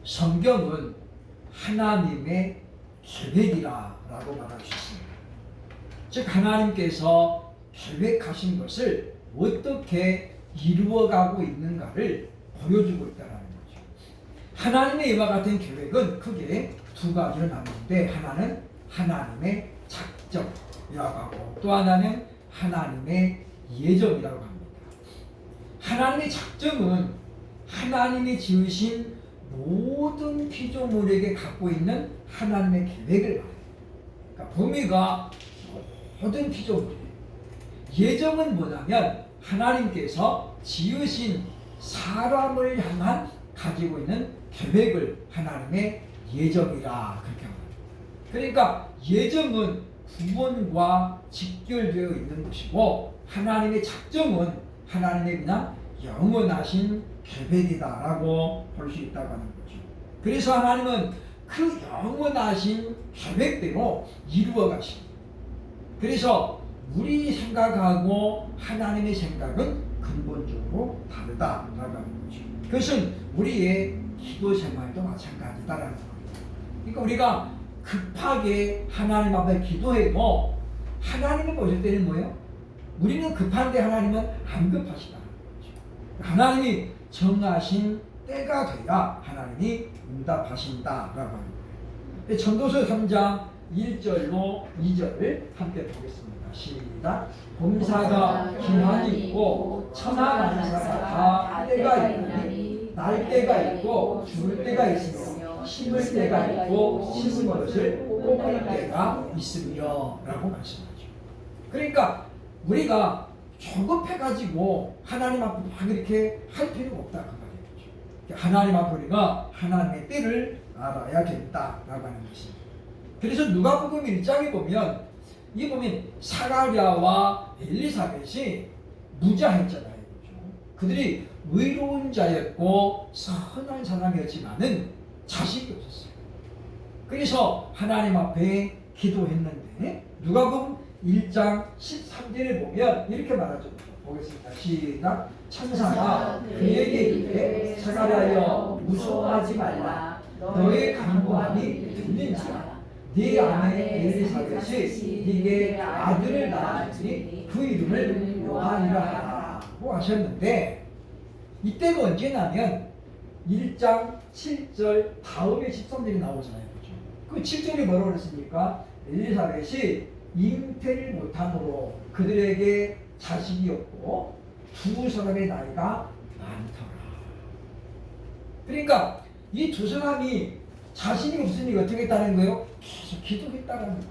성경은 하나님의 계획이라고 말할 수 있습니다. 즉 하나님께서 계획하신 것을 어떻게 이루어가고 있는가를 보여주고 있다는 거죠. 하나님의 이와 같은 계획은 크게 두 가지로 나누는데, 하나는 하나님의 작정이라고 하고 또 하나는 하나님의 예정이라고 합니다. 하나님의 작정은 하나님이 지으신 모든 피조물에게 갖고 있는 하나님의 계획을 말해요. 그러니까 범위가 모든 피조물이에요. 예정은 뭐냐면 하나님께서 지으신 사람을 향한 가지고 있는 계획을 하나님의 예정이라 그렇게 합니다. 그러니까 예정은 구원과 직결되어 있는 것이고, 하나님의 작정은 하나님의 그냥 영원하신 계획이다라고 볼 수 있다고 하는 거죠. 그래서 하나님은 그 영원하신 계획대로 이루어 가십니다. 그래서 우리 생각하고 하나님의 생각은 근본적으로 다르다라고 하는 거죠. 그것은 우리의 기도 생활도 마찬가지다라는 겁니다. 그러니까 우리가 급하게 하나님 앞에 기도해도 하나님이 보실 때는 뭐예요? 우리는 급한데 하나님은 안 급하시다는 거죠. 하나님이 정하신 때가 돼야 하나님이 응답하신다라고 하는 거예요. 전도서 3장 1절로 2절을 함께 보겠습니다. 시작. 범사가 기한이 있고 천하 만사가 다 때가 있으니 날 때가 있고 죽을 때가 있으며 심을 때가 있고 심은 것을 뽑을 때가 있으며 라고 말씀하죠. 그러니까 우리가 조급해가지고 하나님 앞에 막 이렇게 할 필요가 없다 그 말이죠. 하나님 앞에 우리가 하나님의 때를 알아야 된다라고 하는 것입니다. 그래서 누가복음 1장에 보면 사가랴와 엘리사벳이 무자했잖아요. 그렇죠? 그들이 의로운 자였고 선한 사람이었지만은 자식이 없었어요. 그래서 하나님 앞에 기도했는데 누가복음 1장 13절에 보면 이렇게 말하죠. 보겠습니다. 시작. 천사가 그에게 이르되 사가랴여 무서워하지 말라. 너의 간구함이 들린지라. 네 아내 엘리사벳이 네게 아들을 낳았으니 그 이름을 요한이라 하라고 하셨는데, 이때가 언제냐면 1장 7절 다음에 13절이 나오잖아요. 그렇죠? 그 7절이 뭐라고 그랬습니까? 엘리사벳이 잉태를 못함으로 그들에게 자식이 없고 두 사람의 나이가 많더라. 그러니까 이 두 사람이 자신이 없으니 어떻게 했다는 거예요? 계속 기도했다는 거예요.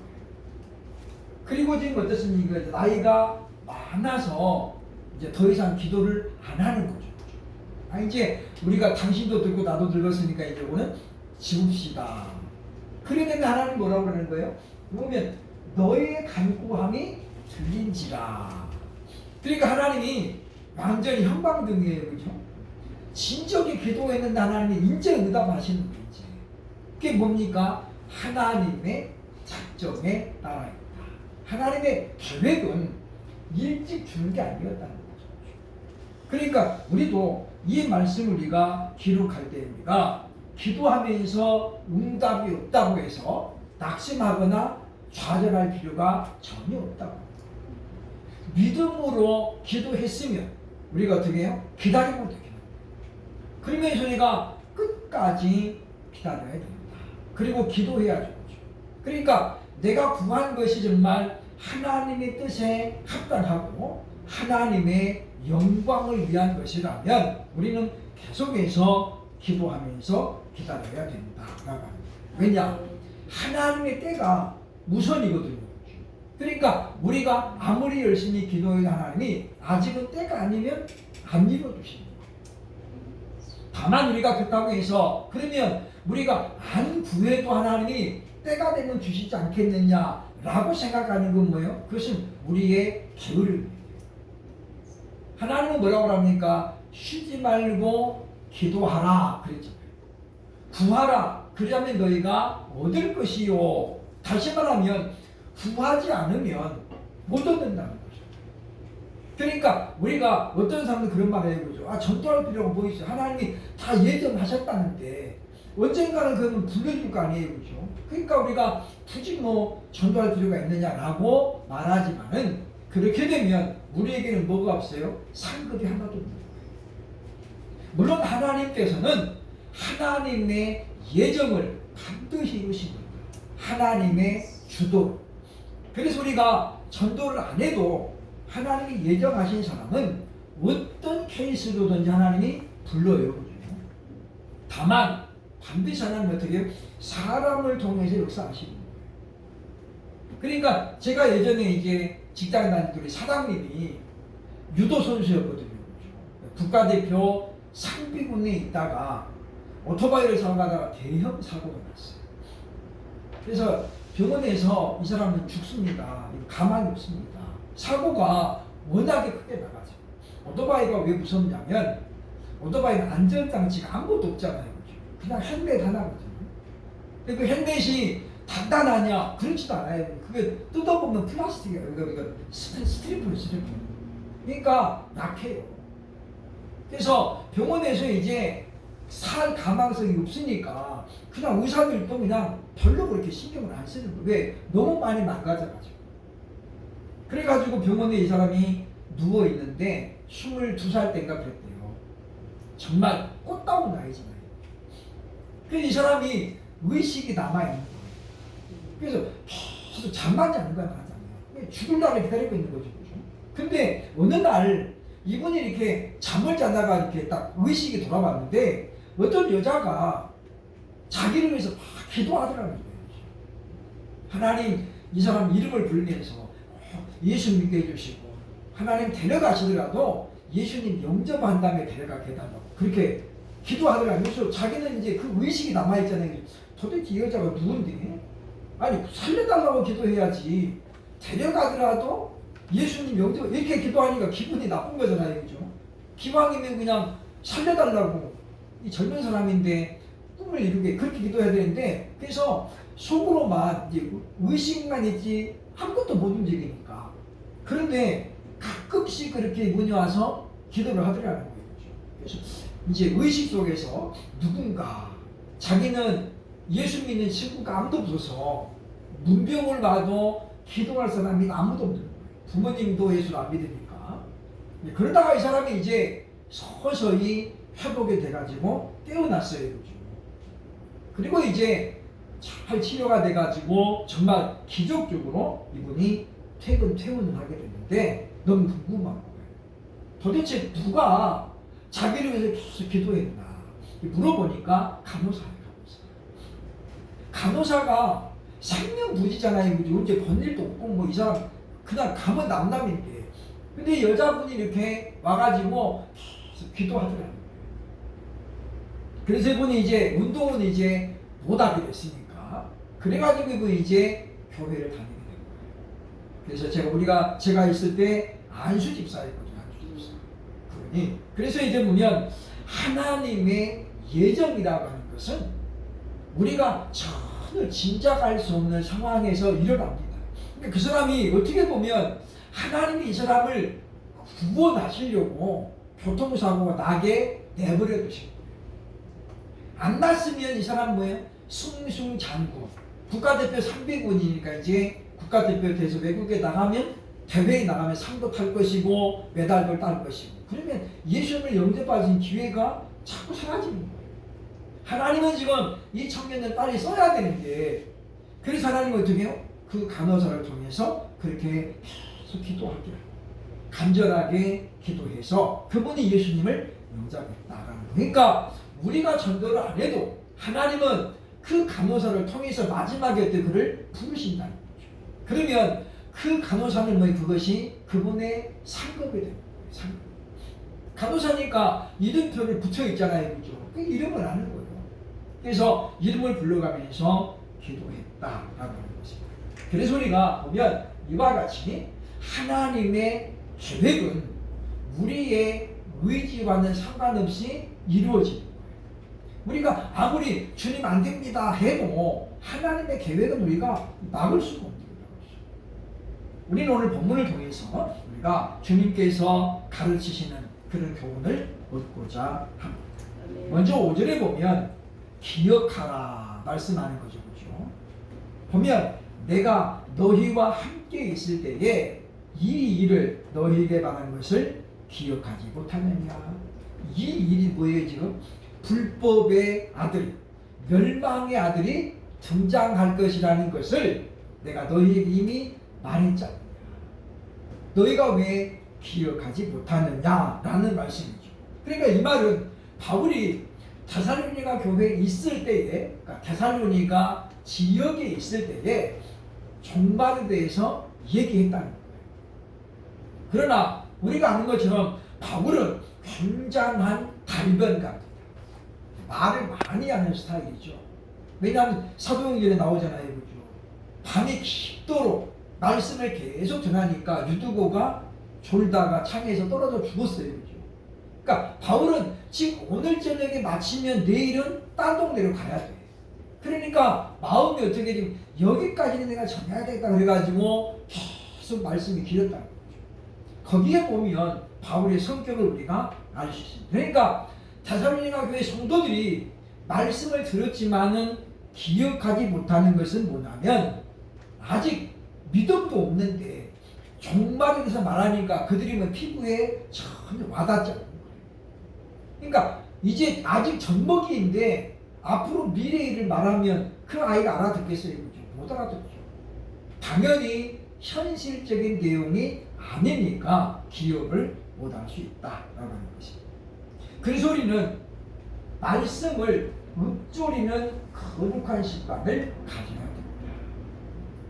그리고 지금 어떻습니까? 나이가 많아서 이제 더 이상 기도를 안 하는 거죠. 이제 우리가 당신도 늙고 나도 늙었으니까 이제 오늘 지웁시다. 그러는데 하나님 뭐라고 그러는 거예요? 보면 너의 간구함이 들린지라. 그러니까 하나님이 완전히 형광등이에요. 그죠? 진정히 기도했는데 하나님이 이제 응답하시는 거예요. 그게 뭡니까? 하나님의 작정에 따라 있다. 하나님의 계획은 일찍 주는 게 아니었다는 거죠. 그러니까 우리도 이 말씀을 우리가 기록할 때 우리가 기도하면서 응답이 없다고 해서 낙심하거나 좌절할 필요가 전혀 없다고. 믿음으로 기도했으면 우리가 어떻게 해요? 기다리면 되겠다. 그러면서 우리가 끝까지 기다려야 됩니다. 그리고 기도해야죠. 그러니까 내가 구한 것이 정말 하나님의 뜻에 합당하고 하나님의 영광을 위한 것이라면 우리는 계속해서 기도하면서 기다려야 된다라고 합니다. 왜냐? 하나님의 때가 우선이거든요. 그러니까 우리가 아무리 열심히 기도해도 하나님이 아직은 때가 아니면 안 이루어주십니다. 다만 우리가 그렇다고 해서 그러면 우리가 안 구해도 하나님이 때가 되면 주시지 않겠느냐라고 생각하는 건 뭐예요? 그것은 우리의 게으름이에요. 하나님은 뭐라고 합니까? 쉬지 말고 기도하라 그랬죠. 구하라. 그러면 너희가 얻을 것이요. 다시 말하면 구하지 않으면 못 얻는다는 거죠. 그러니까 우리가 어떤 사람들 그런 말을 해요. 전도할 필요가 뭐 있어요? 하나님이 다 예정하셨다는데 언젠가는 그건 불러줄 거 아니에요, 그죠? 그러니까 우리가 굳이 뭐 전도할 필요가 있느냐라고 말하지만은 그렇게 되면 우리에게는 뭐가 없어요? 상급이 하나도 없는 거예요. 물론 하나님께서는 하나님의 예정을 반드시 이루신 거예요. 하나님의 주도. 그래서 우리가 전도를 안 해도 하나님이 예정하신 사람은 어떤 케이스로든지 하나님이 불러요. 그죠? 다만 반드시 하나님은 어떻게 해요? 사람을 통해서 역사하시는 거예요. 그러니까 제가 예전에 이제 직장 다닐 때 우리 사장님이 유도 선수였거든요. 국가대표 상비군에 있다가 오토바이를 타고 가다가 대형 사고가 났어요. 그래서 병원에서 이 사람은 죽습니다. 가망이 없습니다. 사고가 워낙에 크게 나가죠. 오토바이가 왜 무섭냐면 오토바이는 안전장치가 아무것도 없잖아요. 그냥 헬멧 하나거든요. 그 헬멧이 단단하냐? 그렇지도 않아요. 그게 뜯어보면 플라스틱이에요. 이거 스트리프예요, 스트리프. 그러니까 약해요. 그래서 병원에서 이제 살 가망성이 없으니까 그냥 의사들도 그냥 별로 그렇게 신경을 안 쓰는 거예요. 왜? 너무 많이 망가져가지고. 그래가지고 병원에 이 사람이 누워있는데 22살 때인가 그랬대요. 정말 꽃다운 나이잖아요. 그래서 이 사람이 의식이 남아있는 거예요. 그래서 계속 잠만 자는 거야, 맞아요. 죽을 날을 기다리고 있는 거죠. 그죠? 근데 어느 날 이분이 이렇게 잠을 자다가 이렇게 딱 의식이 돌아왔는데 어떤 여자가 자기를 위해서 막 기도하더라는 거예요. 하나님, 이 사람 이름을 부르면서 예수 믿게 해주시고 하나님 데려가시더라도 예수님 영접한 다음에 데려가게 해달라고 그렇게 기도하더라고요. 그래서 자기는 이제 그 의식이 남아있잖아요. 도대체 이 여자가 누군데? 아니 살려달라고 기도해야지 데려가더라도 예수님 영접 이렇게 기도하니까 기분이 나쁜 거잖아요. 그죠? 기왕이면 그냥 살려달라고 이 젊은 사람인데 꿈을 이루게 그렇게 기도해야 되는데 그래서 속으로만 이제 의식만 있지 아무것도 못 움직이니까 그런데 가끔씩 그렇게 이분이 와서 기도를 하더라는 거예요. 그래서 이제 의식 속에서 누군가 자기는 예수 믿는 친구가 아무도 없어서 문병을 봐도 기도할 사람이 아무도 없는 거예요. 부모님도 예수를 안 믿으니까. 그러다가 이 사람이 이제 서서히 회복이 돼가지고 깨어났어요. 그죠? 그리고 이제 잘 치료가 돼가지고 정말 기적적으로 이분이 퇴원을 하게 됐는데 너무 궁금한 거예요. 도대체 누가 자기를 위해서 계속 기도했나 물어보니까 간호사예요. 간호사가 생명부지잖아요. 그죠? 언제 번 일도 없고 뭐 이 사람 그냥 가면 남남인데 근데 여자분이 이렇게 와가지고 계속 기도하더라고요. 그래서 이분이 이제 운동은 이제 못하게 됐으니까 그래가지고 이분이 이제 교회를 다니게 된 거예요. 그래서 제가 있을 때 안수 집사였거든요. 안수 집사. 그래서 이제 보면 하나님의 예정이라고 하는 것은 우리가 전혀 짐작할 수 없는 상황에서 일어납니다. 그러니까 그 사람이 어떻게 보면 하나님이 이 사람을 구원하시려고 교통사고가 나게 내버려 두신 거예요. 안 났으면 이 사람 뭐예요? 승승장구. 국가대표 상비군이니까 이제 국가대표 돼서 외국에 나가면 대회에 나가면 상도 탈 것이고 메달도 딸 것이고 그러면 예수님을 영접받은 기회가 자꾸 사라지는 거예요. 하나님은 지금 이 청년을 빨리 써야 되는데 그래서 하나님은 어떻게 해요? 그 간호사를 통해서 그렇게 계속 기도하게 하고 간절하게 기도해서 그분이 예수님을 영접했다라는 거예요. 그러니까 우리가 전도를 안 해도 하나님은 그 간호사를 통해서 마지막에 때 그를 부르신다는 거죠. 그러면 그 간호사는 뭐 그것이 그분의 상급이 되는 거예요. 상급. 간호사니까 이름표를 붙여 있잖아요. 그죠? 그 이름을 아는 거예요. 그래서 이름을 불러가면서 기도했다라고 하는 것입니다. 그래서 우리가 보면 이와 같이 하나님의 계획은 우리의 의지와는 상관없이 이루어지는 거예요. 우리가 아무리 주님 안 됩니다 해도 하나님의 계획은 우리가 막을 수가 없는 거예요. 우리는 오늘 본문을 통해서 우리가 주님께서 가르치시는 그런 교훈을 얻고자 합니다. 먼저 5절에 보면 기억하라 말씀하는 거죠. 그죠? 보면 내가 너희와 함께 있을 때에 이 일을 너희에게 말한 것을 기억하지 못하느냐. 이 일이 뭐예요 지금? 불법의 아들, 멸망의 아들이 등장할 것이라는 것을 내가 너희에게 이미 말했잖느냐. 너희가 왜 기억하지 못하느냐라는 말씀이죠. 그러니까 이 말은 바울이 데살로니가 교회에 있을 때에, 그러니까 데살로니가 지역에 있을 때에 종말에 대해서 얘기했다는 거예요. 그러나 우리가 아는 것처럼 바울은 굉장한 달변가입니다. 말을 많이 하는 스타일이죠. 왜냐하면 사도행전에 나오잖아요. 그죠? 밤이 깊도록 말씀을 계속 전하니까 유두고가 졸다가 창에서 떨어져 죽었어요. 그죠? 그러니까 바울은 지금 오늘 저녁에 마치면 내일은 딴 동네로 가야 돼. 그러니까 마음이 어떻게 지금 여기까지는 내가 전해야 되겠다 그래가지고 계속 말씀이 길었다는 거죠. 거기에 보면 바울의 성격을 우리가 알 수 있습니다. 그러니까 데살로니가 교회 성도들이 말씀을 들었지만은 기억하지 못하는 것은 뭐냐면 아직 믿음도 없는데 종말에 대해서 말하니까 그들이 뭐 피부에 전혀 와닿지 않는 거예요. 그러니까 이제 아직 젖먹이인데 앞으로 미래 일을 말하면 그 아이가 알아듣겠어요? 그죠? 못 알아듣죠. 당연히 현실적인 내용이 아니니까 기억을 못할 수 있다라고 하는 것입니다. 그래서 우리는 말씀을 읊조리는 거룩한 습관을 가져야 됩니다.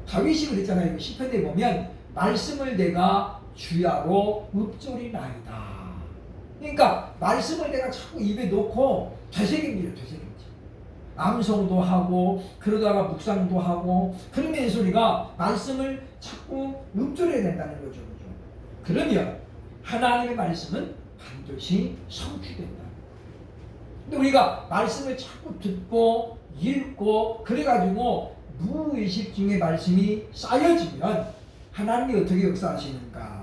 다윗이 그랬잖아요. 시편에 보면 말씀을 내가 주야로 읊조리나이다. 그러니까 말씀을 내가 자꾸 입에 놓고 되새깁니다. 되새깁니다. 암송도 하고 그러다가 묵상도 하고 그러면서 우리가 말씀을 자꾸 읊조려야 된다는 거죠. 그죠? 그러면 하나님의 말씀은 반드시 성취된다. 근데 우리가 말씀을 자꾸 듣고 읽고 그래가지고 무의식 중에 말씀이 쌓여지면 하나님이 어떻게 역사하시는가?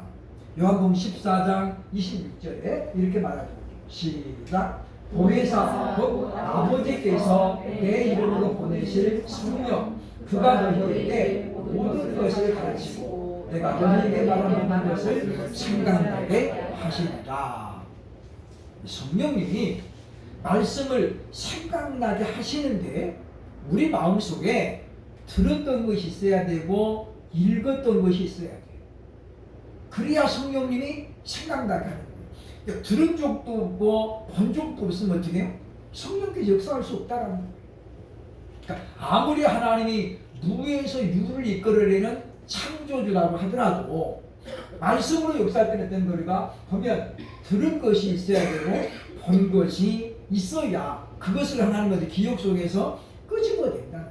요한복음 14장 26절에 이렇게 말하죠. 시작. 보혜사 곧 아버지께서 내 이름으로 보내실 성령 그가 너희에게 모든 것을 가르치고 내가 너희에게 말하는 것을 생각나게 하시리라. 성령님이 말씀을 생각나게 하시는데 우리 마음속에 들었던 것이 있어야 되고 읽었던 것이 있어야 돼요. 그래야 성령님이 생각나게 하는 거예요. 들은 적도 없고 본 적도 없으면 어떻게 해요? 성령께서 역사할 수 없다라는 거예요. 그러니까 아무리 하나님이 무에서 유를 이끌어내는 창조주라고 하더라도 말씀으로 역사할 때는 어떤 거리가 보면 들은 것이 있어야 되고 본 것이 있어야 그것을 하나님의 기억 속에서 끄집어낸다는 거예요.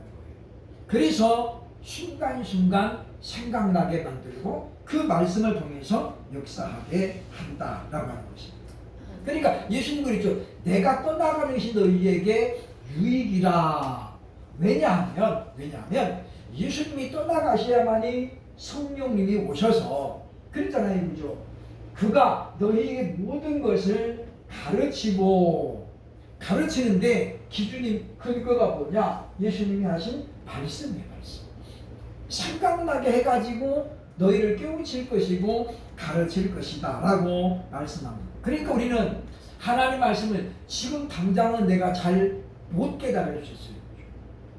그래서 순간순간 생각나게 만들고 그 말씀을 통해서 역사하게 한다라고 하는 것입니다. 그러니까 예수님 그랬죠. 내가 떠나가는 것이 너희에게 유익이라. 왜냐하면 예수님이 떠나가셔야만이 성령님이 오셔서 그랬잖아요. 그죠? 그가 너희에게 모든 것을 가르치는데 기준이 근거가 뭐냐? 예수님이 하신 말씀이에요. 말씀. 생각나게 해가지고 너희를 깨우칠 것이고 가르칠 것이다 라고 말씀합니다. 그러니까 우리는 하나님 말씀을 지금 당장은 내가 잘 못 깨달을 수 있어요.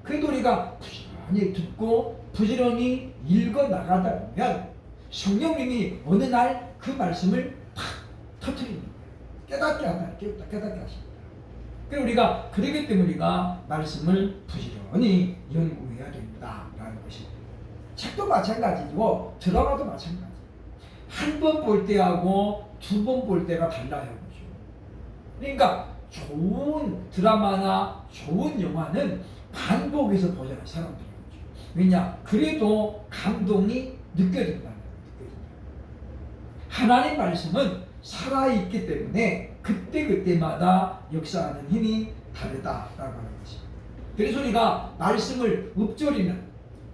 그래도 우리가 부지런히 듣고 부지런히 읽어 나가다 보면 성령님이 어느 날 그 말씀을 탁 터뜨리는 거예요. 깨닫게 하십니다. 그래서 우리가 그러기 때문에 우리가 말씀을 부지런히 연구해야 된다라는 것입니다. 책도 마찬가지고 드라마도 마찬가지. 한 번 볼 때하고 두 번 볼 때가 달라요. 그렇죠? 그러니까 좋은 드라마나 좋은 영화는 반복해서 보잖아요. 사람들이. 그렇죠? 왜냐? 그래도 감동이 느껴진다는 거예요. 하나님 말씀은 살아있기 때문에 그때그때마다 역사하는 힘이 다르다라고 하는 것입니다. 그래서 우리가 말씀을 읊조리는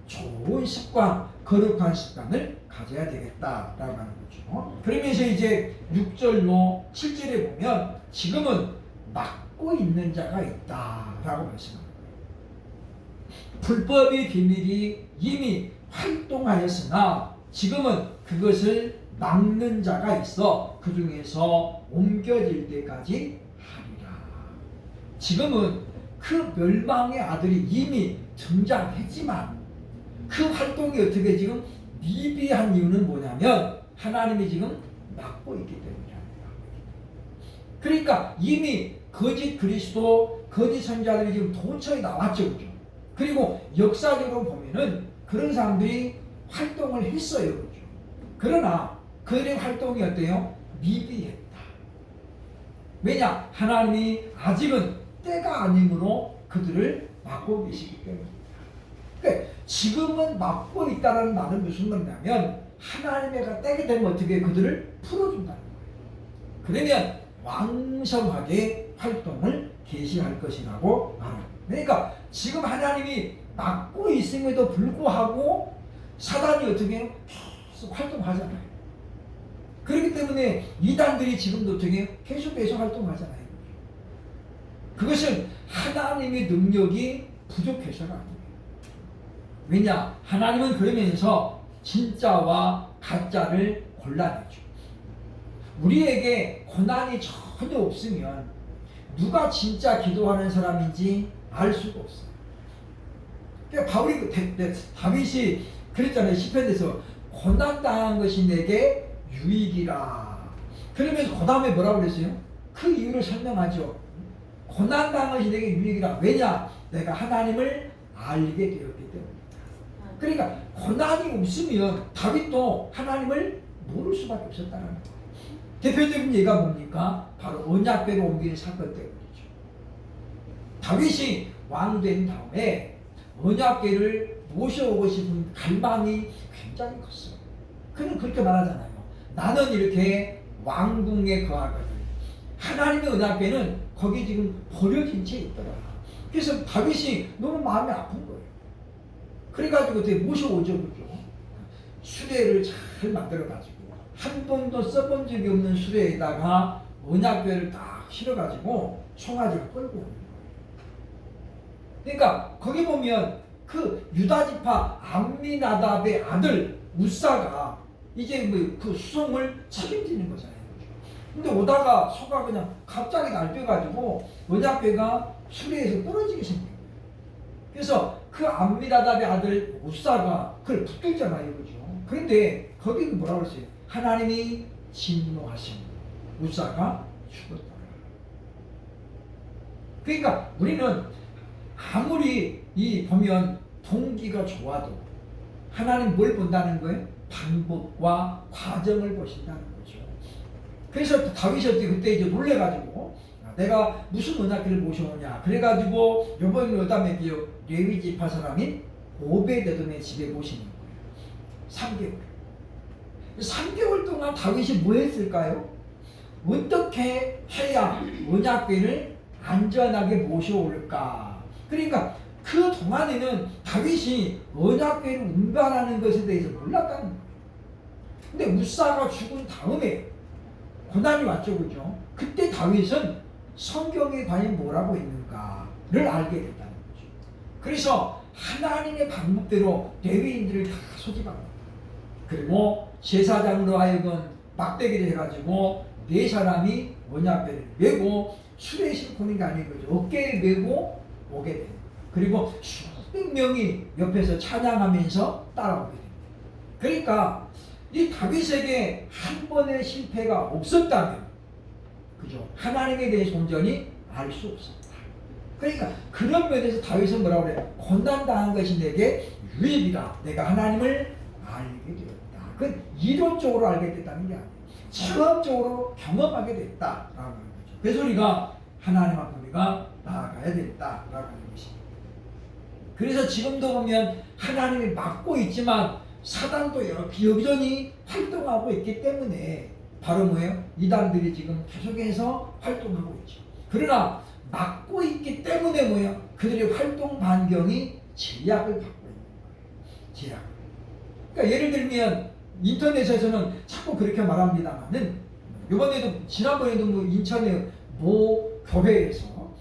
좋은 습관, 거룩한 습관을 가져야 되겠다라고 하는 거죠. 그러면서 이제 6절로 7절에 보면 지금은 막 막고 있는 자가 있다라고 말씀합니다. 불법의 비밀이 이미 활동하였으나 지금은 그것을 막는 자가 있어 그 중에서 옮겨질 때까지 하리라. 지금은 그 멸망의 아들이 이미 등장했지만 그 활동이 어떻게 지금 미비한 이유는 뭐냐면 하나님이 지금 막고 있기 때문이랍니다. 그러니까 이미 거짓 그리스도, 거짓 선지자들이 지금 도처에 나왔죠. 그죠? 그리고 역사적으로 보면은 그런 사람들이 활동을 했어요. 그죠? 그러나 그들의 활동이 어때요? 미비했다. 왜냐? 하나님이 아직은 때가 아니므로 그들을 막고 계시기 때문입니다. 그러니까 지금은 막고 있다는 말은 무슨 말이냐면 하나님의 때가 되면 어떻게 그들을 풀어준다는 거예요. 그러면 왕성하게 활동을 개시할 것이라고 말합니다. 그러니까 지금 하나님이 막고 있음에도 불구하고 사단이 어떻게 해요? 계속 활동하잖아요. 그렇기 때문에 이단들이 지금도 어떻게 계속 활동하잖아요. 그것은 하나님의 능력이 부족해서가 아니에요. 왜냐? 하나님은 그러면서 진짜와 가짜를 골라내죠. 우리에게 고난이 전혀 없으면 누가 진짜 기도하는 사람인지 알 수가 없어요. 그러니까 바울이 다윗이 그랬잖아요. 시편에서 고난당한 것이 내게 유익이라. 그러면서 그 다음에 뭐라고 그랬어요? 그 이유를 설명하죠. 고난당한 것이 내게 유익이라. 왜냐? 내가 하나님을 알게 되었기 때문이다. 그러니까 고난이 없으면 다윗도 하나님을 모를 수밖에 없었다는 거예요. 대표적인 예가 뭡니까? 바로 언약궤로 옮기는 사건 때문이죠. 다윗이 왕 된 다음에 언약궤를 모셔오고 싶은 갈망이 굉장히 컸어요. 그는 그렇게 말하잖아요. 나는 이렇게 왕궁에 거하거든. 하나님의 언약궤는 거기 지금 버려진 채 있더라. 그래서 다윗이 너무 마음이 아픈 거예요. 그래가지고 어떻게 모셔오죠. 그죠? 수레를 잘 만들어가지고 한 번도 써본 적이 없는 수레에다가 언약궤를 딱 실어가지고 송아지가 끌고 오는 거예요. 그러니까 거기 보면 그 유다지파 암미나답의 아들 우사가 이제 뭐 그 수송을 책임지는 거잖아요. 근데 오다가 소가 그냥 갑자기 날뛰어가지고 언약궤가 수레에서 떨어지게 생긴 거예요. 그래서 그 암미나답의 아들 우사가 그걸 붙들잖아요. 그죠? 그런데 거기는 뭐라고 했어요? 하나님이 진노하신 우사가 죽었다. 그러니까 우리는 아무리 이 보면 동기가 좋아도 하나님 뭘 본다는 거예요? 방법과 과정을 보신다는 거죠. 그래서 다윗이 그때 이제 놀래가지고 내가 무슨 언약궤를 모셔오냐. 그래가지고 요번에 여담에 레위 지파 사람인 오베데돔의 집에 모시는 거예요. 3개월. 3개월 동안 다윗이 뭐 했을까요? 어떻게 해야 언약궤를 안전하게 모셔올까? 그러니까 그 동안에는 다윗이 언약궤를 운반하는 것에 대해서 몰랐다는 거예요. 근데 우사가 죽은 다음에 고난이 왔죠. 그죠? 그때 다윗은 성경에 과연 뭐라고 있는가를 알게 됐다는 거죠. 그래서 하나님의 방법대로 레위인들을 다 소집한 겁니다. 그리고 제사장으로 하여금 막대기를 해가지고 4사람이 언약궤를 메고 수레에 싣고 오는 게 아닌 거죠. 어깨에 메고 오게 됩니다. 그리고 수백 명이 옆에서 찬양하면서 따라오게 됩니다. 그러니까 이 다윗에게 한 번의 실패가 없었다면, 그죠? 하나님에 대해서 온전히 알 수 없었다. 그러니까 그런 면에서 다윗은 뭐라고 그래요? 고난당한 것이 내게 유익이다. 내가 하나님을 알게 되었다. 그건 이론적으로 알게 됐다는 게 아니에요. 체험적으로 경험하게 됐다라고 하는 거죠. 그래서 우리가 하나님 앞에 우리가 나아가야 됐다라고 하는 것입니다. 그래서 지금도 보면 하나님이 막고 있지만 사단도 여전히 활동하고 있기 때문에 바로 뭐예요? 이단들이 지금 계속해서 활동하고 있죠. 그러나 막고 있기 때문에 뭐예요? 그들의 활동 반경이 제약을 받고 있는 거예요. 제약. 그러니까 예를 들면 인터넷에서는 자꾸 그렇게 말합니다만은 이번에도 지난번에도 뭐 인천의 모 교회에서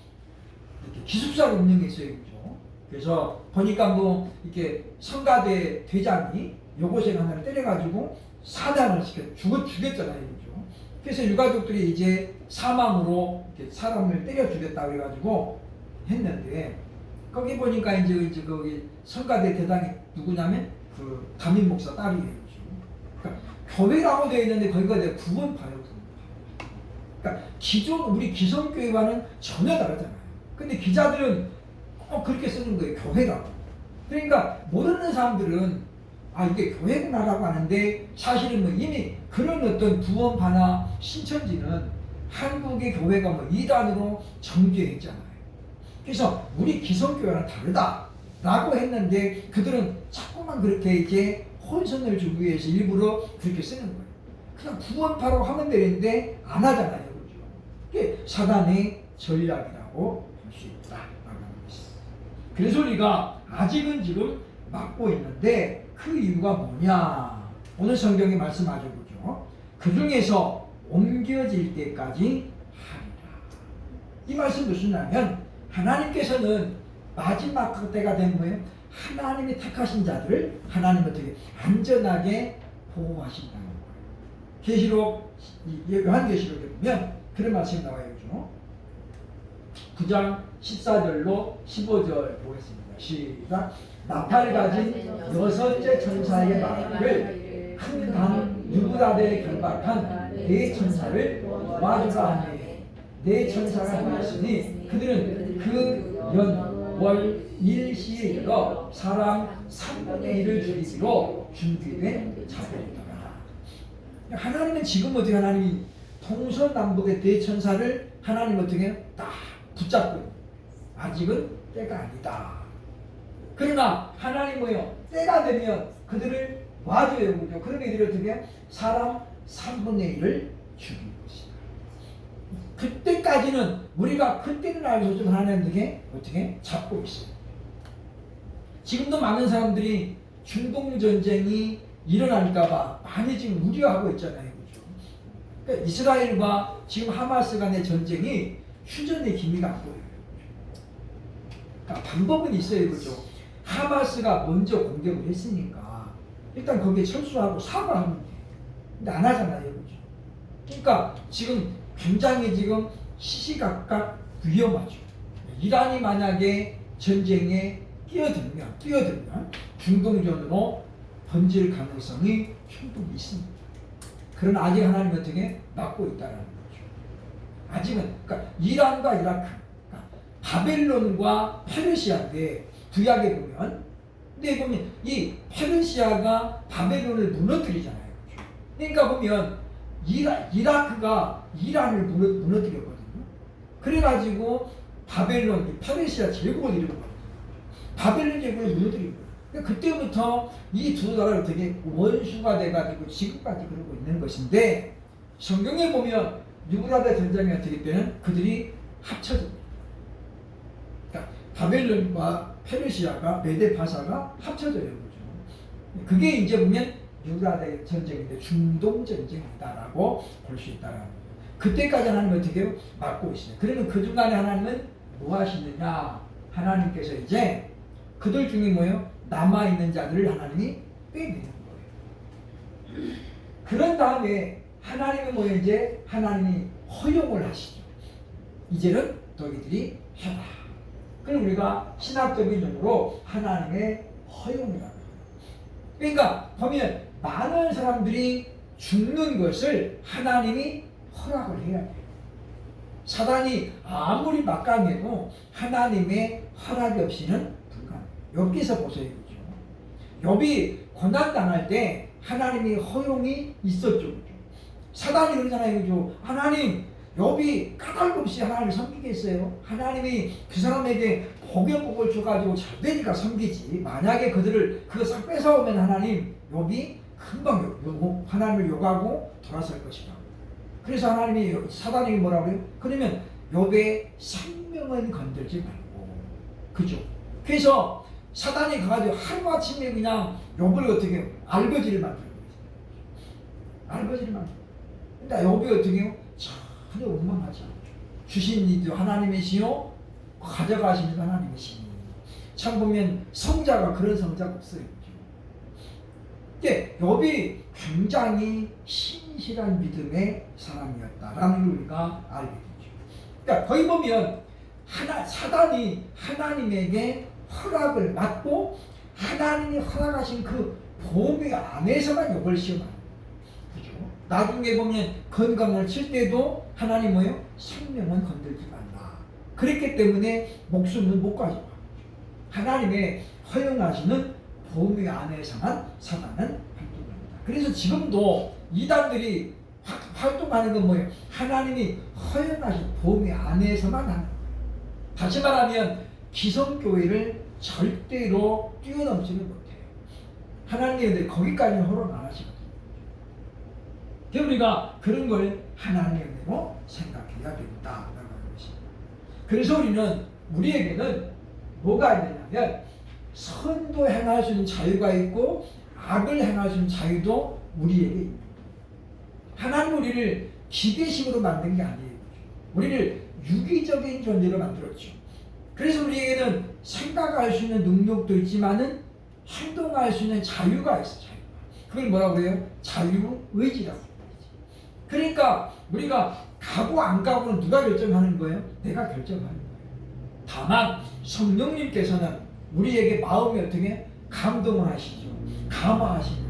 기숙사 운영이 있어요, 그죠? 그래서 보니까 뭐 이렇게 성가대 대장이 여고생 하나를 때려가지고 사단을 시켜 죽였잖아요, 그죠? 그래서 유가족들이 이제 사망으로 이렇게 사람을 때려 죽였다 그래가지고 했는데 거기 보니까 이제 거기 성가대 대장이 누구냐면 그 담임 목사 딸이에요, 그죠? 그러니까 교회라고 되어 있는데 거기가 내가 구원파예요. 그러니까 기존 우리 기성교회와는 전혀 다르잖아요. 근데 기자들은 꼭 그렇게 쓰는 거예요. 교회라고. 그러니까 모르는 사람들은 아 이게 교회구나라고 하는데 사실은 뭐 이미 그런 어떤 구원파나 신천지는 한국의 교회가 뭐 이단으로 정죄했잖아요. 그래서 우리 기성교회랑 다르다라고 했는데 그들은 자꾸만 그렇게 이제 혼선을 주기 위해서 일부러 그렇게 쓰는 거예요. 그냥 구원파로 하면 되는데 안 하잖아요. 그죠? 그게 사단의 전략이라고 볼 수 있다라고 하는 것입니다. 그래서 우리가 아직은 지금 막고 있는데 그 이유가 뭐냐? 오늘 성경에 말씀하죠. 그죠? 그 중에서 옮겨질 때까지 하리라. 이 말씀 무슨 말이냐면 하나님께서는 마지막 때가 되는 거예요. 하나님이 택하신 자들을 하나님 어떻게 안전하게 보호하신다는 거예요. 계시록 요한계시록에 보면 그런 말씀이 나와요. 그죠? 9장 14절로 15절 보겠습니다. 시작. 나팔 가진 여섯째 천사의 말을 큰 강 유브라데에 결박한 네 천사를 도와주라 하니 네 천사가 나왔으니 그들은 그 연 월 일시에 이르러 사람 3분의 1을 죽이기로 준비된 자들이더라. 하나님은 지금 어떻게 하나님이 동서남북의 대천사를 하나님 어떻게 딱 붙잡고 아직은 때가 아니다. 그러나 하나님 뭐요? 때가 되면 그들을 놔줘요. 그죠? 그러면 이들이 어떻게 사람 3분의 1을 죽일 것이다. 그때까지는 우리가 그때는 알고 좀 하나님에게 어떻게 잡고 있어요. 지금도 많은 사람들이 중동 전쟁이 일어날까봐 많이 지금 우려하고 있잖아요, 그죠? 그러니까 이스라엘과 지금 하마스 간의 전쟁이 휴전의 기미가 안 보여요. 그러니까 방법은 있어요, 그죠? 하마스가 먼저 공격을 했으니까 일단 거기에 철수하고 사과하면 돼. 근데 안 하잖아요, 그죠? 그러니까 지금 굉장히 지금 시시각각 위험하죠. 이란이 만약에 전쟁에 뛰어들면 중동전으로 번질 가능성이 충분히 있습니다. 그러나 아직 하나님 어떻게 막고 있다는 거죠. 아직은 그러니까 이란과 이라크, 그러니까 바벨론과 페르시아인데 구약에 보면 이 페르시아가 바벨론을 무너뜨리잖아요. 그렇죠? 그러니까 보면 이라크가 이란을 무너뜨렸거든요. 그래가지고 바벨론, 페르시아 제국을 이루거든요. 바벨론 제국을 무너뜨린 거예요. 그러니까 그때부터 이 두 나라가 되게 원수가 돼가지고 지금까지 그러고 있는 것인데 성경에 보면 유브라데 전쟁이 어떻게 되면 그들이 합쳐집니다. 그러니까 바벨론과 페르시아가 메데파사가 합쳐져요. 그죠? 그게 이제 보면 유브라데 전쟁인데 중동 전쟁이다라고 볼 수 있다라는 거예요. 그때까지 하나님은 어떻게 막고 있어요. 그러면 그 중간에 하나님은 뭐 하시느냐? 하나님께서 이제 그들 중에 뭐예요? 남아있는 자들을 하나님이 빼내는 거예요. 그런 다음에 하나님은 뭐예요? 이제 하나님이 허용을 하시죠. 이제는 너희들이 해라. 그럼 우리가 신학적인 용어로 하나님의 허용이라고 해요. 그러니까 보면 많은 사람들이 죽는 것을 하나님이 허락을 해야 돼요. 사단이 아무리 막강해도 하나님의 허락이 없이는 불가능해요. 여기서 보세요. 그죠? 욥이 고난당할 때 하나님의 허용이 있었죠. 그죠? 사단이 그러잖아요. 그죠? 하나님, 욥이 까닭 없이 하나님을 섬기겠어요? 하나님이 그 사람에게 복의 복을 줘가지고 잘 되니까 섬기지. 만약에 그거 싹 뺏어오면 하나님, 욥이 금방 하나님을 욕하고 돌아설 것이다. 그래서 하나님이 사단에게 뭐라고 해요? 그러면 욥의 생명은 건들지 말고, 그죠? 그래서 사단이 가가지고 하루아침에 그냥 욥을 어떻게 해요? 알거지를 만들어요. 알거지를 만들어요. 근데 욥이 어떻게 해요? 전혀 원망하지 않죠. 주신 이도 하나님이시요 가져가시는 하나님의 신이. 참 보면 성자가 그런 성자가 없어요. 근데 욥이 굉장히 신실한 믿음의 사람이었다라는 걸 우리가 알게 되죠. 그러니까 거기 보면 사단이 하나님에게 허락을 받고 하나님이 허락하신 그 보배 안에서만 욥을 시험하는 거예요. 그죠? 나중에 보면 건강을 칠 때도 하나님 뭐예요? 생명은 건들지 말라. 그랬기 때문에 목숨은 못 가져가. 하나님의 허용하시는 보배 안에서만 사단은 활동합니다. 그래서 지금도 이단들이 활동하는 건 뭐예요? 하나님이 허용하신 보배 안에서만 하는 거예요. 다시 말하면 기성교회를 절대로 뛰어넘지는 못해요. 하나님이 거기까지 허락 안 하시거든요. 우리가 그런 걸 하나님의 은혜로 생각해야 된다라고 하는 것입니다. 그래서 우리에게는 뭐가 있느냐면 선도 행할 수 있는 자유가 있고 악을 행할 수 있는 자유도 우리에게 있습니다. 하나님 우리를 기계식으로 만든 게 아니에요. 우리를 유기적인 존재로 만들었죠. 그래서 우리에게는 생각할 수 있는 능력도 있지만은 행동할 수 있는 자유가 있어요. 자유가. 그걸 뭐라고 해요? 자유의지라고. 그러니까 우리가 가고 안 가고는 누가 결정하는 거예요? 내가 결정하는 거예요. 다만 성령님께서는 우리에게 마음이 어떻게 감동을 하시죠. 감화하시는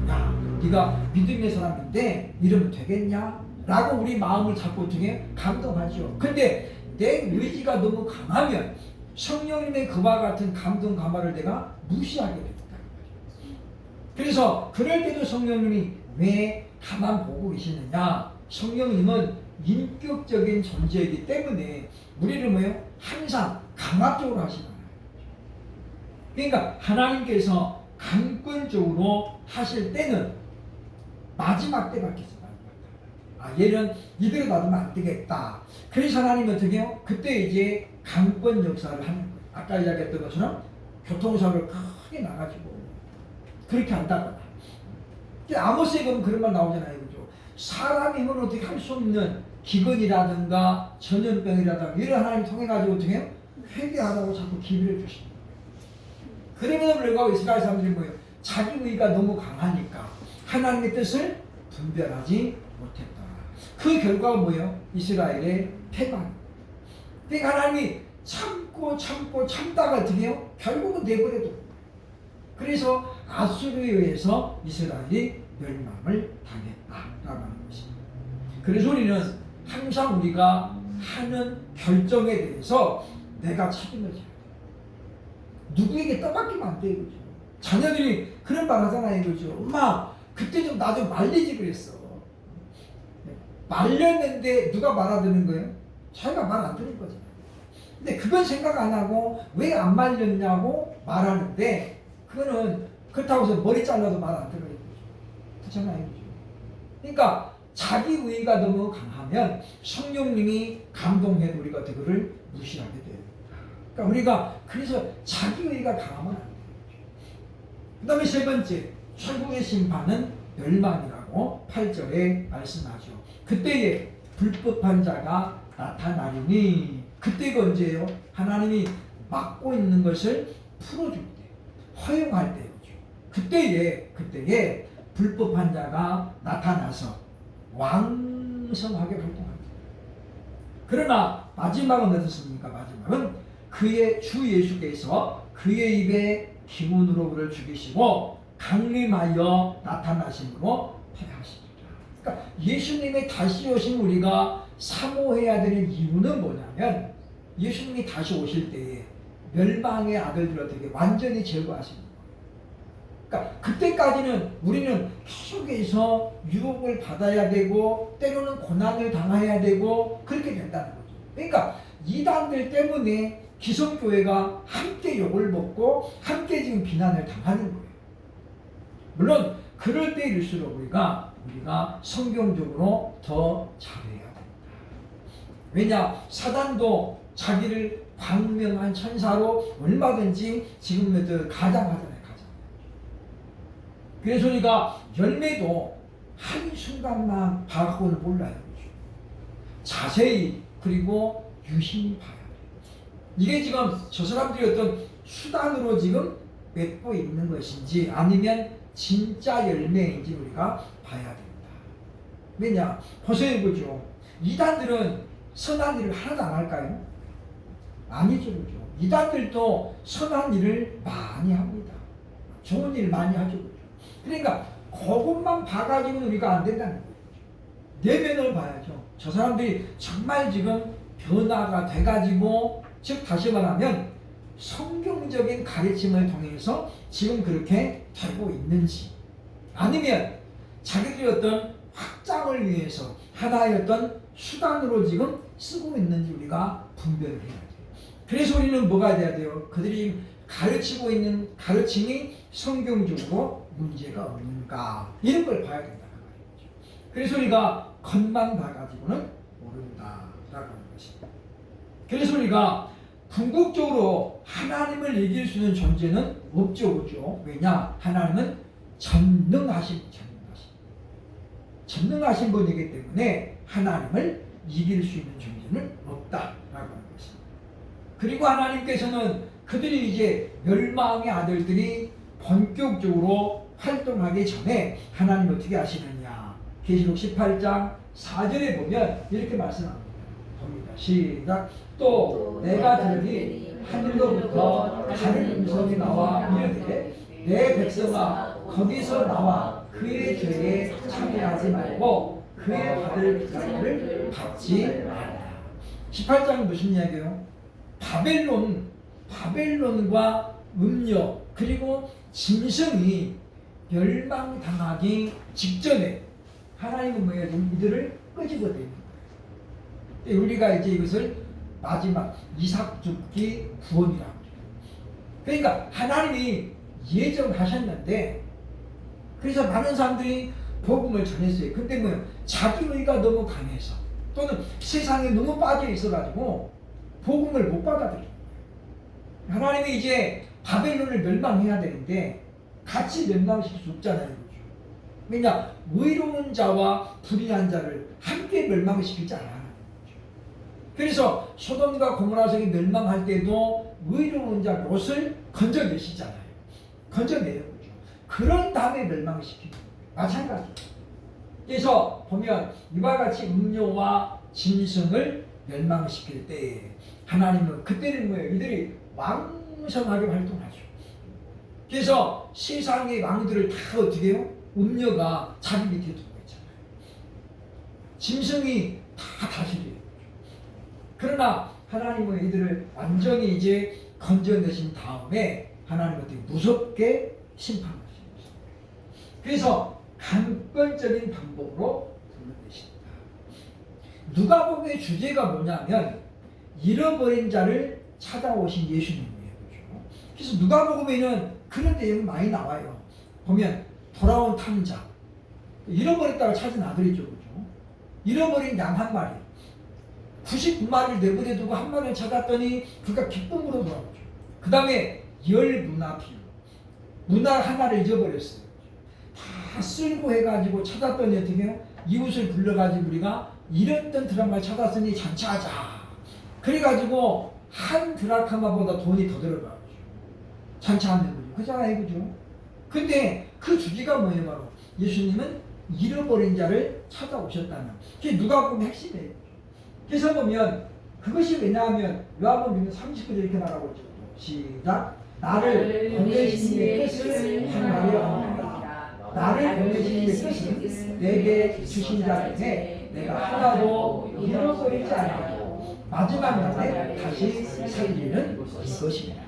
거예요. 야, 네가 믿음의 사람인데 이러면 되겠냐? 라고 우리 마음을 자꾸 어떻게 감동하죠. 근데 내 의지가 너무 강하면 성령님의 그와 같은 감동 감화를 내가 무시하게 됩니다. 그래서 그럴 때도 성령님이 왜 가만 보고 계시느냐? 성령님은 인격적인 존재이기 때문에 우리를 뭐예요? 항상 강압적으로 하시잖아요. 그러니까 하나님께서 강권적으로 하실 때는 마지막 때밖에 있어요. 얘는 이대로 놔두면 안 되겠다. 그래서 하나님은 어떻게 해요? 그때 이제 강권 역사를 하는 거예요. 아까 이야기했던 것처럼 교통사고를 크게 나가지고 그렇게 한다거나. 아모스에 보면 그런 말 나오잖아요. 그죠? 사람의 힘으로 어떻게 할 수 없는 기근이라든가 전염병이라든가 이런 하나님 통해가지고 어떻게 해요? 회개하라고 자꾸 기회를 주십니다. 그럼에도 불구하고 이스라엘 사람들이 뭐예요? 자기 의가 너무 강하니까 하나님의 뜻을 분별하지 못했다. 그 결과가 뭐예요? 이스라엘의 패망. 그러니까 하나님이 참다가 어떻게 해요? 결국은 내버려둬. 그래서 아수르에 의해서 이스라엘이 멸망을 당했다라고 하는 것입니다. 그래서 우리는 항상 우리가 하는 결정에 대해서 내가 책임을 져야 돼요. 누구에게 떠맡기면 안 돼요. 그죠? 자녀들이 그런 말 하잖아요. 그죠? 엄마 그때 좀 나 좀 말리지 그랬어. 말렸는데 누가 말아드는 거예요? 자기가 말 안 들은 거잖아요. 근데 그건 생각 안 하고 왜 안 말렸냐고 말하는데 그거는 그렇다고 해서 머리 잘라도 말 안 들어요. 그렇잖아요. 그러니까 자기 의가 너무 강하면 성령님이 감동해도 우리가 그거를 무시하게 돼요. 그러니까 우리가 그래서 자기 의가 강하면 안 돼요. 그 다음에 세 번째, 최고의 심판은 멸망이라고 8절에 말씀하죠. 그때에 불법한 자가 나타나리니, 그때가 언제예요? 하나님이 막고 있는 것을 풀어줄 때, 허용할 때였죠. 그때에 불법한 자가 나타나서 왕성하게 활동합니다. 그러나 마지막은 어떻습니까? 마지막은 그의 주 예수께서 그의 입에 기문으로 그를 죽이시고 강림하여 나타나심으로 패하십니다. 그러니까 예수님의 다시 오신 우리가 사모해야 되는 이유는 뭐냐면 예수님이 다시 오실 때에 멸망의 아들들을 되게 완전히 제거하십니다. 그러니까 그때까지는 우리는 계속해서 유혹을 받아야 되고 때로는 고난을 당해야 되고 그렇게 된다는 거죠. 그러니까 이단들 때문에 기성교회가 함께 욕을 먹고 함께 지금 비난을 당하는 거예요. 물론 그럴 때일수록 우리가 성경적으로 더 잘해야 됩니다. 왜냐? 사단도 자기를 광명한 천사로 얼마든지 지금 가장하잖아요. 그래서 우리가 열매도 한순간만 봐서는 몰라요. 자세히 그리고 유심히 봐야 돼요. 이게 지금 저 사람들이 어떤 수단으로 지금 맺고 있는 것인지 아니면 진짜 열매인지 우리가 봐야 됩니다. 왜냐? 보세요, 보죠. 이단들은 선한 일을 하나도 안 할까요? 아니죠, 그죠? 이단들도 선한 일을 많이 합니다. 좋은 일 많이 하죠, 그죠? 그러니까 그것만 봐가지고는 우리가 안 된다는 거예요. 내면을 봐야죠. 저 사람들이 정말 지금 변화가 돼가지고, 즉 다시 말하면 성경적인 가르침을 통해서 지금 그렇게 되고 있는지, 아니면 자기들이 어떤 확장을 위해서 하나의 어떤 수단으로 지금 쓰고 있는지 우리가 분별을 해야 돼요. 그래서 우리는 뭐가 돼야 돼요? 그들이 가르치고 있는 가르침이 성경적으로 문제가 없는가, 이런 걸 봐야 된다는 거죠. 그래서 우리가 겉만 봐가지고는 모른다라고 하는 것입니다. 그래서 우리가 궁극적으로 하나님을 이길 수 있는 존재는 없죠, 그죠? 왜냐? 하나님은 전능하신 분이기 때문에 하나님을 이길 수 있는 존재는 없다라고 하는 것입니다. 그리고 하나님께서는 그들이 이제 멸망의 아들들이 본격적으로 활동하기 전에 하나님 어떻게 하시느냐? 계시록 18장 4절에 보면 이렇게 말씀합니다. 봅니다. 시작. 또 내가 들으니 하늘로부터 다른 음성이 나와 이르되 내 백성아 거기서 나와 그의 죄에 참여하지 말고 그의 받을 비자를 받지 말라. 18장은 무슨 이야기예요? 바벨론과 음료 그리고 짐승이 멸망당하기 직전에 하나님은 뭐예요? 이들을 끄집어내는 거예요. 우리가 이제 이것을 마지막 이삭 죽기 구원이라고 해요. 그러니까 하나님이 예정하셨는데, 그래서 많은 사람들이 복음을 전했어요. 근데 뭐예요? 자기 의가 너무 강해서 또는 세상에 너무 빠져 있어가지고 복음을 못 받아들여요. 하나님이 이제 바벨론을 멸망해야 되는데 같이 멸망시킬 수 없잖아요. 왜냐? 의로운 자와 불의한 자를 함께 멸망시키지 않아요. 그래서 소돔과 고모라성이 멸망할 때도 의로운 자 롯을 건져내시잖아요. 건져내요. 그런 다음에 멸망시키는 거예요. 마찬가지예요. 그래서 보면 이와 같이 음료와 짐승을 멸망시킬 때 하나님은 그때는 뭐예요? 이들이 왕성하게 활동하죠. 그래서 세상의 왕들을 다 어떻게 해요? 음료가 자기 밑에 두고 있잖아요. 짐승이 다 다스려요. 그러나 하나님은 이들을 완전히 이제 건져내신 다음에 하나님은 되게 무섭게 심판하십니다. 그래서 강권적인 방법으로 불러내십니다. 누가복음의 주제가 뭐냐면 잃어버린 자를 찾아오신 예수님이에요. 그래서 누가복음에는 그런 내용이 많이 나와요. 보면 돌아온 탕자, 잃어버렸다가 찾은 아들이죠. 그죠? 잃어버린 양 한 마리, 99마리를 내버려두고 한 마리를 찾았더니 그가 기쁨으로 돌아오죠. 그 다음에 열 문화 비유, 문화 하나를 잊어버렸어요. 다 쓸고 해가지고 찾았더니 어떻게 해요? 이웃을 불러가지고 우리가 잃었던 드라마를 찾았으니 잔치하자. 그래가지고 한 드라카마보다 돈이 더 들어가죠. 잔치하는 거죠. 그잖아요, 그죠? 근데 그 주제가 뭐예요? 바로 예수님은 잃어버린 자를 찾아오셨다는. 그게 누가복음 핵심이에요. 그래서 보면 그것이 왜냐하면 요한복음 39절 이렇게 말하고 있죠. 시작. 나를 보내신 이의 뜻을 행하려 합니다. 나를 보내신 이의 뜻은 내게 주신 자 중에 내가 하나도 잃어버리지 않고 마지막 날에 다시 살리는 것입니다.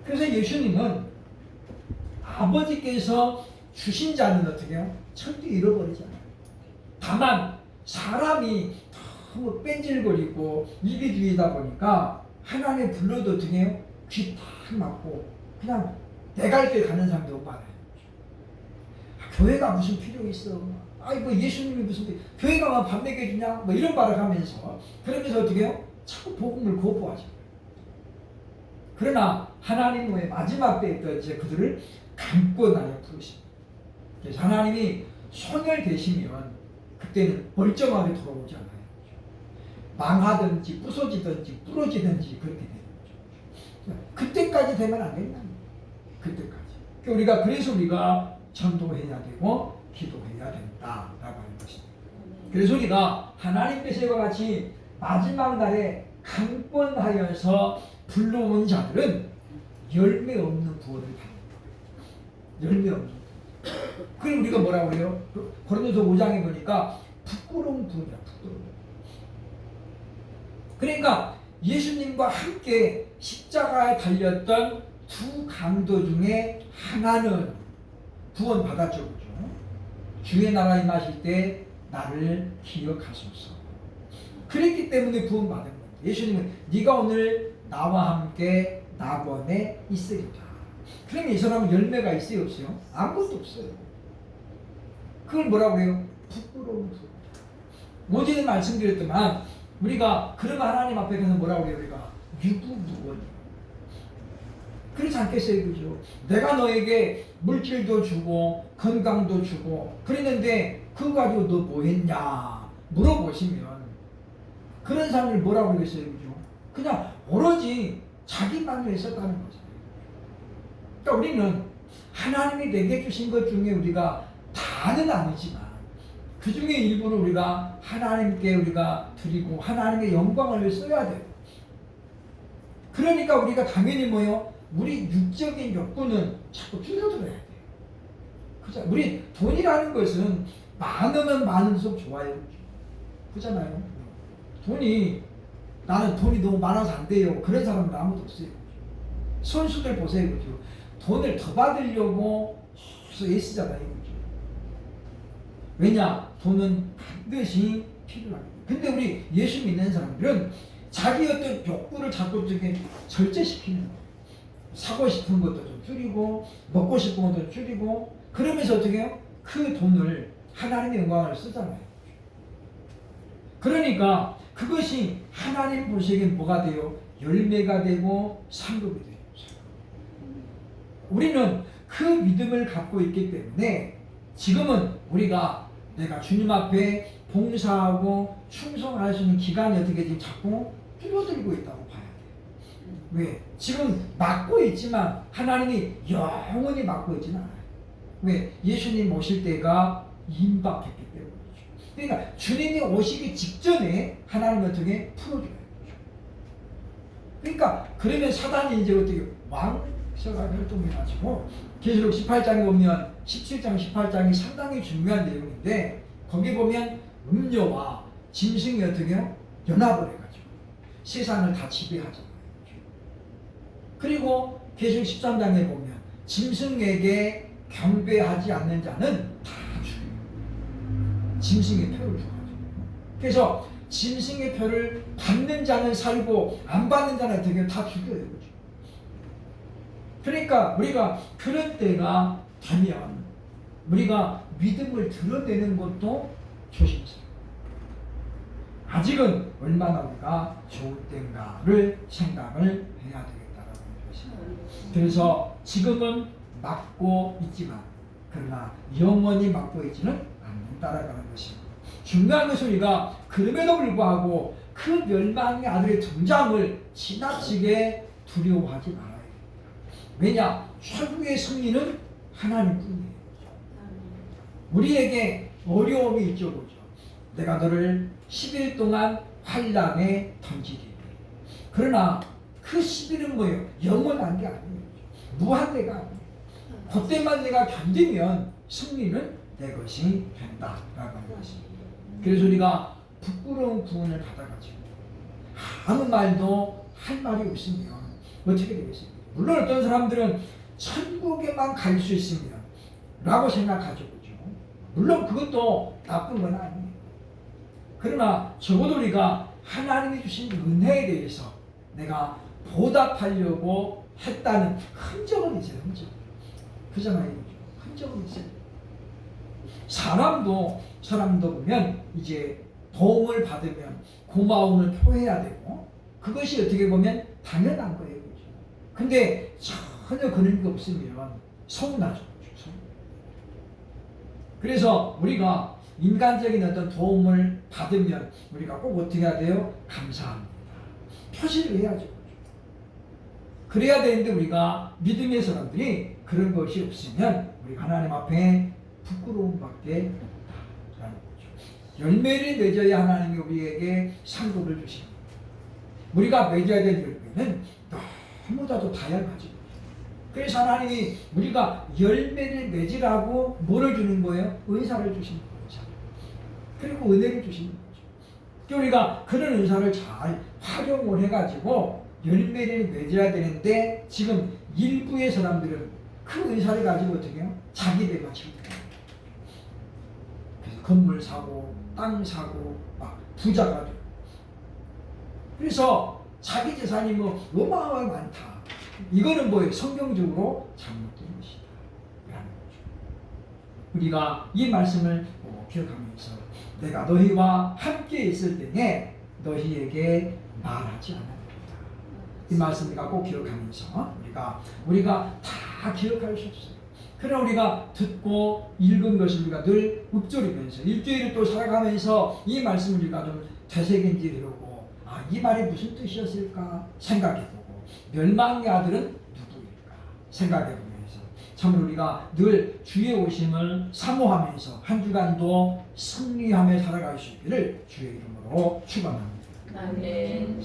그래서 예수님은 아버지께서 주신 자는 어떻게 해요? 절대 잃어버리지 않아요. 다만 사람이 너무 뺀질거리고 입이 뒤이다 보니까 하나님 불러도 어떻게 해요? 귀 탁 막고 그냥 내 갈 길 가는 사람도 못 받아요. 교회가 무슨 필요 있어? 아이고 예수님이 무슨 교회가 밥 먹여주냐? 뭐 이런 말을 하면서 그러면서 어떻게 해요? 자꾸 복음을 거부하죠. 그러나 하나님의 마지막 때에 또 이제 그들을 강권하여 부르십니다. 그래서 하나님이 소멸되시면 그때는 멀쩡하게 돌아오지 않아요. 망하든지 부서지든지 부러지든지 그렇게 되는 거죠. 그때까지 되면 안 된다. 그때까지. 그래서 우리가 전도해야 되고 기도해야 된다라고 하는 것입니다. 그래서 우리가 하나님께서와 같이 마지막 날에 강권하여서 불러온 자들은 열매 없는 구원을 받는 거예요. 열매 없는. 그럼 우리가 뭐라고 해요? 고린도서 5장에 보니까 부끄러운 구원이야. 부끄러운. 그러니까 예수님과 함께 십자가에 달렸던 두 강도 중에 하나는 구원 받았죠. 그죠? 주의 나라 임하실 때 나를 기억하소서. 그랬기 때문에 구원 받은 거예요. 예수님은 네가 오늘 나와 함께 낙원에 있으리라. 그러면 이 사람은 열매가 있어요, 없어요? 아무것도 없어요. 그걸 뭐라고 해요? 부끄러운 구원. 어제는 말씀드렸지만 우리가 그러면 하나님 앞에 가서 뭐라고 해요? 우리가 유부무원이에요. 그렇지 않겠어요? 그죠? 내가 너에게 물질도 주고 건강도 주고 그랬는데 그거 가지고 너 뭐 했냐 물어보시면 그런 사람을 뭐라고 그러겠어요? 그죠? 그냥 오로지 자기만을 했었다는 거죠. 그러니까 우리는 하나님이 내게 주신 것 중에 우리가 다는 아니지만 그 중에 일부는 우리가 하나님께 우리가 드리고 하나님의 영광을 위해 써야 돼요. 그러니까 우리가 당연히 뭐요? 우리 육적인 욕구는 자꾸 줄여들어야 돼요. 그죠? 우리 돈이라는 것은 많으면 많을수록 좋아요. 그잖아요. 나는 돈이 너무 많아서 안 돼요. 그런 사람은 아무도 없어요. 선수들 보세요. 그죠? 돈을 더 받으려고 계속 애쓰잖아요. 그죠? 왜냐? 돈은 반드시 필요합니다. 근데 우리 예수 믿는 사람들은 자기 어떤 욕구를 자꾸 절제시키는 거예요. 사고 싶은 것도 좀 줄이고 먹고 싶은 것도 좀 줄이고 그러면서 어떻게 해요? 그 돈을 하나님의 영광을 쓰잖아요. 그러니까 그것이 하나님 보시기엔 뭐가 돼요? 열매가 되고 상급이 돼요. 우리는 그 믿음을 갖고 있기 때문에 지금은 우리가 내가 주님 앞에 봉사하고 충성할 수 있는 기간이 어떻게 지금 자꾸 줄어들고 있다고 봐야 돼요. 왜? 지금 막고 있지만 하나님이 영원히 막고 있지는 않아요. 왜? 예수님 오실 때가 임박했기 때문이죠. 그러니까 주님이 오시기 직전에 하나님이 어떻게 풀어줘요. 그러니까 그러면 사단이 이제 어떻게 왕성한 활동을 가지고 계시록 18장에 보면 17장 18장이 상당히 중요한 내용인데 거기 보면 음녀와 짐승이 어떻게 해요? 연합을 해가지고 세상을 다 지배하잖아요. 그리고 계시록 13장에 보면 짐승에게 경배하지 않는 자는 다 죽여요. 짐승의 표를 줘가지고. 그래서 짐승의 표를 받는 자는 살고 안 받는 자는 어떻게 다 죽여요. 그러니까 우리가 그런 때가 되면 우리가 믿음을 드러내는 것도 조심스러워요. 아직은 얼마나 우리가 좋을 때인가를 생각을 해야 되겠다라는 것입니다. 그래서 지금은 막고 있지만 그러나 영원히 막고 있지는 않는다라는 것입니다. 중요한 것은 우리가 그럼에도 불구하고 그 멸망의 아들의 등장을 지나치게 두려워하지 말아야 됩니다. 왜냐? 최후의 승리는 하나님뿐이에요. 우리에게 어려움이 있죠. 그죠? 내가 너를 10일 동안 환란에 던지리니. 그러나 그 10일은 뭐예요? 영원한 게 아니에요. 무한대가 아니에요. 그때만 내가 견디면 승리는 내 것이 된다라고 하는 것입니다. 그래서 우리가 부끄러운 구원을 받아가지고 아무 말도 할 말이 없으면 어떻게 되겠습니까? 물론 어떤 사람들은 천국에만 갈 수 있으면 라고 생각하죠. 그죠? 물론 그것도 나쁜 건 아니에요. 그러나 적어도 우리가 하나님이 주신 은혜에 대해서 내가 보답하려고 했다는 흔적은 있어요. 흔적. 그잖아요. 흔적은 있어요. 사람도 보면 이제 도움을 받으면 고마움을 표해야 되고 그것이 어떻게 보면 당연한 거예요. 그렇죠? 근데 전혀 그런 게 없으면 서운하죠. 그래서 우리가 인간적인 어떤 도움을 받으면 우리가 꼭 어떻게 해야 돼요? 감사합니다. 표시를 해야죠. 그래야 되는데 우리가 믿음의 사람들이 그런 것이 없으면 우리가 하나님 앞에 부끄러움밖에 없다라는 거죠. 열매를 맺어야 하나님이 우리에게 상급을 주십니다. 우리가 맺어야 될 열매는 너무나도 다양하죠. 그래서 하나님이 우리가 열매를 맺으라고 뭐를 주는 거예요? 은사를 주시는 거예요. 그리고 은혜를 주시는 거죠. 그러니까 우리가 그런 은사를 잘 활용을 해가지고 열매를 맺어야 되는데 지금 일부의 사람들은 그 은사를 가지고 어떻게 해요? 자기 배만 채우는 거예요. 그래서 건물 사고 땅 사고 막 부자가 되고 그래서 자기 재산이 뭐 어마어마하게 많다. 이거는 뭐예요? 성경적으로 잘못된 것이다. 라는 거죠. 우리가 이 말씀을 기억하면서 내가 너희와 함께 있을 때에 너희에게 말하지 않았다. 이 말씀을 꼭 기억하면서 우리가 다 기억할 수 없어요. 그러나 우리가 듣고 읽은 것을 우리가 늘 읊조리면서 일주일을 또 살아가면서 이 말씀을 우리가 좀 되새김질해보고 이 말이 무슨 뜻이었을까 생각해보고 멸망의 아들은 누구일까 생각해보면서 참으로 우리가 늘 주의 오심을 사모하면서 한 주간도 승리하며 살아갈 수 있기를 주의 이름으로 축원합니다. 아멘.